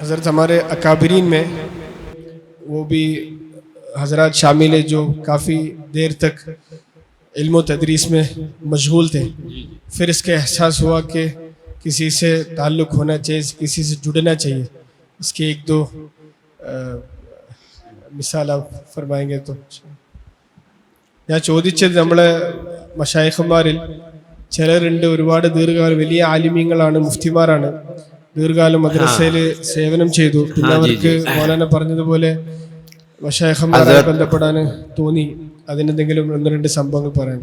حضرت ہمارے اکابرین میں وہ بھی حضرات شامل ہیں جو کافی دیر تک علم و تدریس میں مشغول تھے. پھر اس کا احساس ہوا کہ کسی سے تعلق ہونا چاہیے, کسی سے جڑنا چاہیے. اس کی ایک دو مثال آپ فرمائیں گے تو. ഞാൻ ചോദിച്ചത് നമ്മളെ മശായിഖന്മാരിൽ ചിലരുണ്ട്, ഒരുപാട് ദീർഘകാലം വലിയ ആലിമീങ്ങളാണ്, മുഫ്തിമാരാണ്, ദീർഘകാലം മദ്രസയിൽ സേവനം ചെയ്തു. പിന്നെ അവർക്ക് മൗലാന പറഞ്ഞതുപോലെ മശായിഖന്മാരുമായി ബന്ധപ്പെടാൻ തോന്നി. അതിനെന്തെങ്കിലും ഒന്ന് രണ്ട് സംഭവങ്ങൾ പറയാം.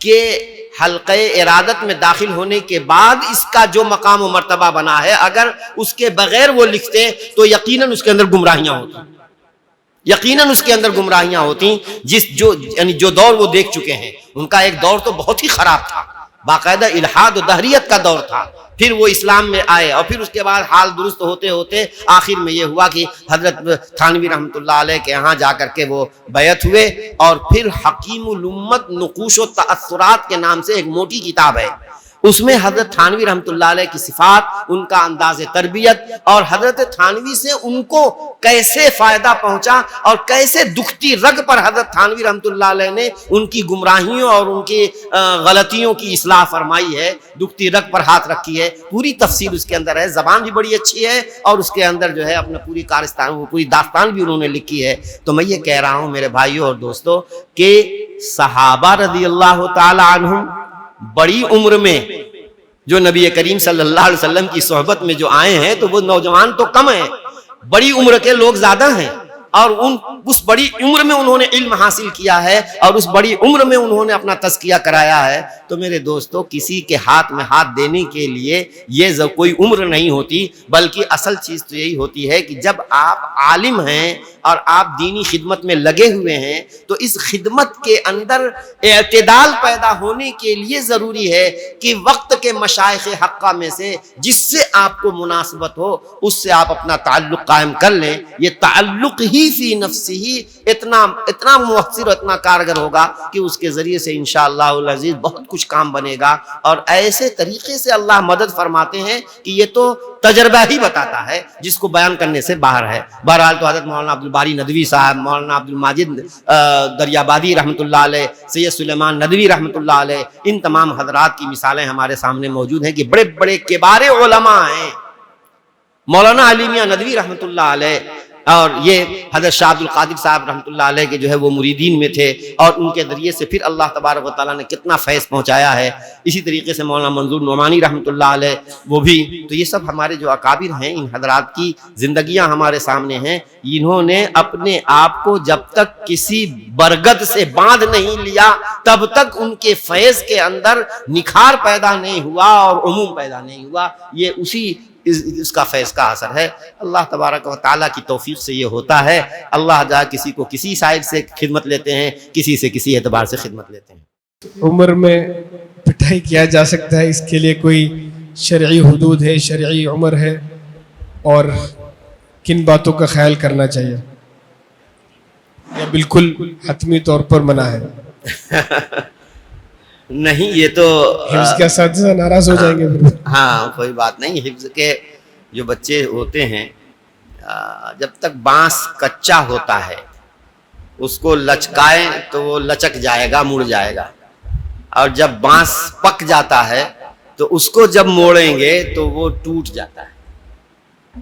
کہ حلقہ ارادت میں داخل ہونے کے بعد اس کا جو مقام و مرتبہ بنا ہے، اگر اس کے بغیر وہ لکھتے تو یقیناً اس کے اندر گمراہیاں ہوتی، یقیناً اس کے اندر گمراہیاں ہوتی. یعنی جو دور وہ دیکھ چکے ہیں، ان کا ایک دور تو بہت ہی خراب تھا، باقاعدہ الحاد و دہریت کا دور تھا. پھر وہ اسلام میں آئے اور پھر اس کے بعد حال درست ہوتے ہوتے آخر میں یہ ہوا کہ حضرت تھانوی رحمۃ اللہ علیہ کے یہاں جا کر کے وہ بیعت ہوئے. اور پھر حکیم الامت نقوش و تأثرات کے نام سے ایک موٹی کتاب ہے، اس میں حضرت تھانوی رحمۃ اللہ علیہ کی صفات، ان کا انداز تربیت اور حضرت تھانوی سے ان کو کیسے فائدہ پہنچا اور کیسے دکھتی رگ پر حضرت تھانوی رحمۃ اللہ علیہ نے ان کی گمراہیوں اور ان کی غلطیوں کی اصلاح فرمائی ہے، دکھتی رگ پر ہاتھ رکھی ہے. پوری تفصیل اس کے اندر ہے، زبان بھی بڑی اچھی ہے اور اس کے اندر جو ہے اپنا پوری کارستان، وہ پوری داستان بھی انہوں نے لکھی ہے. تو میں یہ کہہ رہا ہوں میرے بھائیوں اور دوستو کہ صحابہ رضی اللہ تعالی عنہم بڑی عمر میں جو نبی کریم صلی اللہ علیہ وسلم کی صحبت میں جو آئے ہیں تو وہ نوجوان تو کم ہیں، بڑی عمر کے لوگ زیادہ ہیں، اور اس بڑی عمر میں انہوں نے علم حاصل کیا ہے اور اس بڑی عمر میں انہوں نے اپنا تزکیہ کرایا ہے. تو میرے دوستو کسی کے ہاتھ میں ہاتھ دینے کے لیے یہ کوئی عمر نہیں ہوتی، بلکہ اصل چیز تو یہی ہوتی ہے کہ جب آپ عالم ہیں اور آپ دینی خدمت میں لگے ہوئے ہیں تو اس خدمت کے اندر اعتدال پیدا ہونے کے لیے ضروری ہے کہ وقت کے مشائخ حقہ میں سے جس سے آپ کو مناسبت ہو اس سے آپ اپنا تعلق قائم کر لیں. یہ تعلق ہی فی نفسہ ہی اتنا مؤثر اور اتنا کارگر ہوگا کہ اس کے ذریعے سے انشاءاللہ العزیز بہت کچھ کام بنے گا. اور ایسے طریقے سے اللہ مدد فرماتے ہیں کہ یہ تو تجربہ ہی بتاتا ہے جس کو بیان کرنے سے باہر ہے. بہرحال تو حضرت مولانا عبدالباری ندوی صاحب، مولانا عبدالماجد دریابادی رحمۃ اللہ علیہ، سید سلیمان ندوی رحمۃ اللہ علیہ، ان تمام حضرات کی مثالیں ہمارے سامنے موجود ہیں کہ بڑے بڑے کبار علماء ہیں. مولانا علی میاں ندوی رحمۃ اللہ علیہ اور یہ حضرت شاہ عبد القادر صاحب رحمۃ اللہ علیہ کے جو ہے وہ مریدین میں تھے، اور ان کے ذریعے سے پھر اللہ تبارک و تعالیٰ نے کتنا فیض پہنچایا ہے. اسی طریقے سے مولانا منظور نعمانی رحمۃ اللہ علیہ وہ بھی. تو یہ سب ہمارے جو اکابر ہیں، ان حضرات کی زندگیاں ہمارے سامنے ہیں. انہوں نے اپنے آپ کو جب تک کسی برگد سے باندھ نہیں لیا تب تک ان کے فیض کے اندر نکھار پیدا نہیں ہوا اور عموم پیدا نہیں ہوا. یہ اسی اس کا فیض کا اثر ہے. اللہ تبارک و تعالیٰ کی توفیق سے یہ ہوتا ہے. اللہ جا کسی کو کسی سائڈ سے خدمت لیتے ہیں، کسی سے کسی اعتبار سے خدمت لیتے ہیں. عمر میں پٹائی کیا جا سکتا ہے، اس کے لیے کوئی شرعی حدود ہے، شرعی عمر ہے، اور کن باتوں کا خیال کرنا چاہیے، یا بالکل حتمی طور پر منع ہے؟ نہیں، یہ تو حفظ کے اساتذہ ناراض ہو جائیں گے. ہاں کوئی بات نہیں. حفظ کے جو بچے ہوتے ہیں، جب تک بانس کچا ہوتا ہے اس کو لچکائیں تو وہ لچک جائے گا، مڑ جائے گا، اور جب بانس پک جاتا ہے تو اس کو جب موڑیں گے تو وہ ٹوٹ جاتا ہے.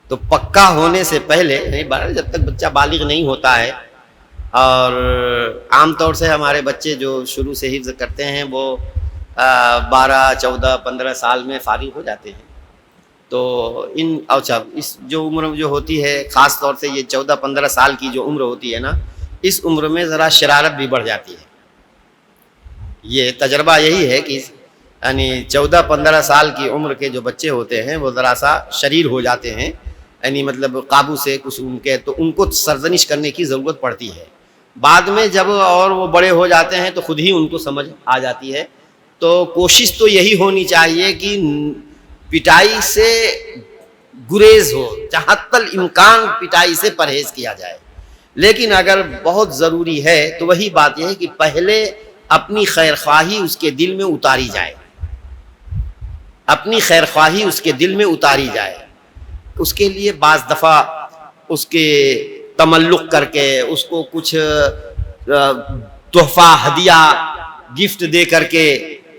تو پکا ہونے سے پہلے جب تک بچہ بالغ نہیں ہوتا ہے، اور عام طور سے ہمارے بچے جو شروع سے حفظ کرتے ہیں وہ 12 14 15 سال میں فارغ ہو جاتے ہیں. تو اس جو عمر جو ہوتی ہے، خاص طور سے یہ 14 15 سال کی جو عمر ہوتی ہے نا، اس عمر میں ذرا شرارت بھی بڑھ جاتی ہے. یہ تجربہ یہی ہے کہ یعنی 14 15 سال کی عمر کے جو بچے ہوتے ہیں وہ ذرا سا شریر ہو جاتے ہیں، یعنی مطلب قابو سے کچھ ان کے، تو ان کو سرزنش کرنے کی ضرورت پڑتی ہے. بعد میں جب اور وہ بڑے ہو جاتے ہیں تو خود ہی ان کو سمجھ آ جاتی ہے. تو کوشش تو یہی ہونی چاہیے کہ پٹائی سے گریز ہو، جہاں تک امکان پٹائی سے پرہیز کیا جائے. لیکن اگر بہت ضروری ہے تو وہی بات یہ ہے کہ پہلے اپنی خیر خواہی اس کے دل میں اتاری جائے، اپنی خیر خواہی اس کے دل میں اتاری جائے. اس کے لیے بعض دفعہ اس کے تملق کر کے اس کو کچھ تحفہ ہدیہ گفٹ دے کر کے،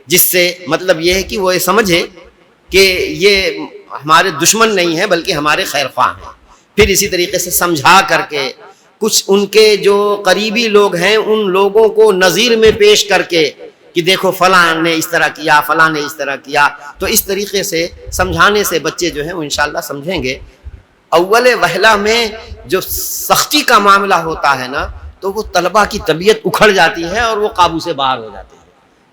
جس سے مطلب یہ ہے کہ وہ یہ سمجھے کہ یہ ہمارے دشمن نہیں ہیں بلکہ ہمارے خیر خواہ ہیں. پھر اسی طریقے سے سمجھا کر کے کچھ ان کے جو قریبی لوگ ہیں ان لوگوں کو نظیر میں پیش کر کے کہ دیکھو فلاں نے اس طرح کیا، فلاں نے اس طرح کیا. تو اس طریقے سے سمجھانے سے بچے جو ہیں وہ انشاءاللہ سمجھیں گے. اول وہلہ میں جو سختی کا معاملہ ہوتا ہے نا، تو وہ طلبہ کی طبیعت اکھڑ جاتی ہے اور وہ قابو سے باہر ہو جاتے ہیں.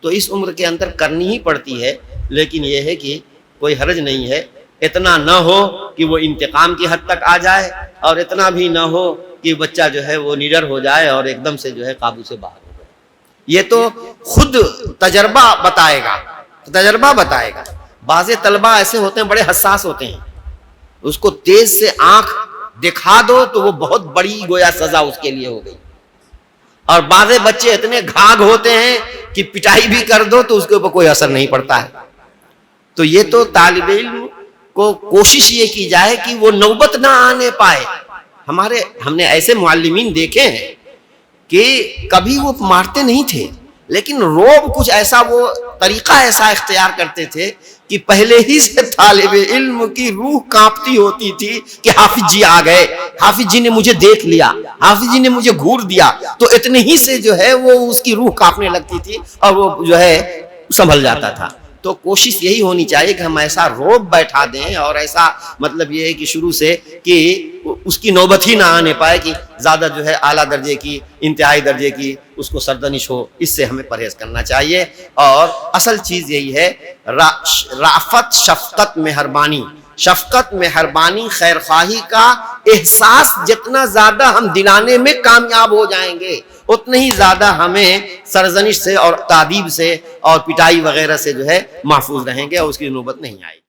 تو اس عمر کے اندر کرنی ہی پڑتی ہے، لیکن یہ ہے کہ کوئی حرج نہیں ہے، اتنا نہ ہو کہ وہ انتقام کی حد تک آ جائے اور اتنا بھی نہ ہو کہ بچہ جو ہے وہ نڈر ہو جائے اور ایک دم سے جو ہے قابو سے باہر ہو جائے. یہ تو خود تجربہ بتائے گا، تجربہ بتائے گا. بعض طلبہ ایسے ہوتے ہیں بڑے حساس ہوتے ہیں، اس کو تیز سے آنکھ دکھا دو تو وہ بہت بڑی گویا سزا اس کے لیے ہو گئی. اور بعض بچے اتنے گھاگ ہوتے ہیں کہ پٹائی بھی کر دو تو اس کے اوپر کوئی اثر نہیں پڑتا ہے. تو یہ تو طالب علم کو کوشش یہ کی جائے کہ وہ نوبت نہ آنے پائے. ہم نے ایسے معلمین دیکھے ہیں کہ کبھی وہ مارتے نہیں تھے، لیکن روب کچھ ایسا، وہ طریقہ ایسا اختیار کرتے تھے کہ پہلے ہی سے طالب علم کی روح کانپتی ہوتی تھی کہ حافظ جی آ گئے، حافظ جی نے مجھے دیکھ لیا، حافظ جی نے مجھے گھور دیا. تو اتنے ہی سے جو ہے وہ اس کی روح کانپنے لگتی تھی اور وہ جو ہے سنبھل جاتا تھا. تو کوشش یہی ہونی چاہیے کہ ہم ایسا روب بیٹھا دیں اور ایسا مطلب یہ ہے کہ شروع سے کہ اس کی نوبت ہی نہ آنے پائے کہ زیادہ جو ہے اعلیٰ درجے کی، انتہائی درجے کی اس کو سردنش ہو. اس سے ہمیں پرہیز کرنا چاہیے. اور اصل چیز یہی ہے رافت، شفقت، مہربانی. شفقت، مہربانی، خیر خواہی کا احساس جتنا زیادہ ہم دلانے میں کامیاب ہو جائیں گے اتنے ہی زیادہ ہمیں سرزنش سے اور تعذیب سے اور پٹائی وغیرہ سے جو ہے محفوظ رہیں گے اور اس کی نوبت نہیں آئے گی.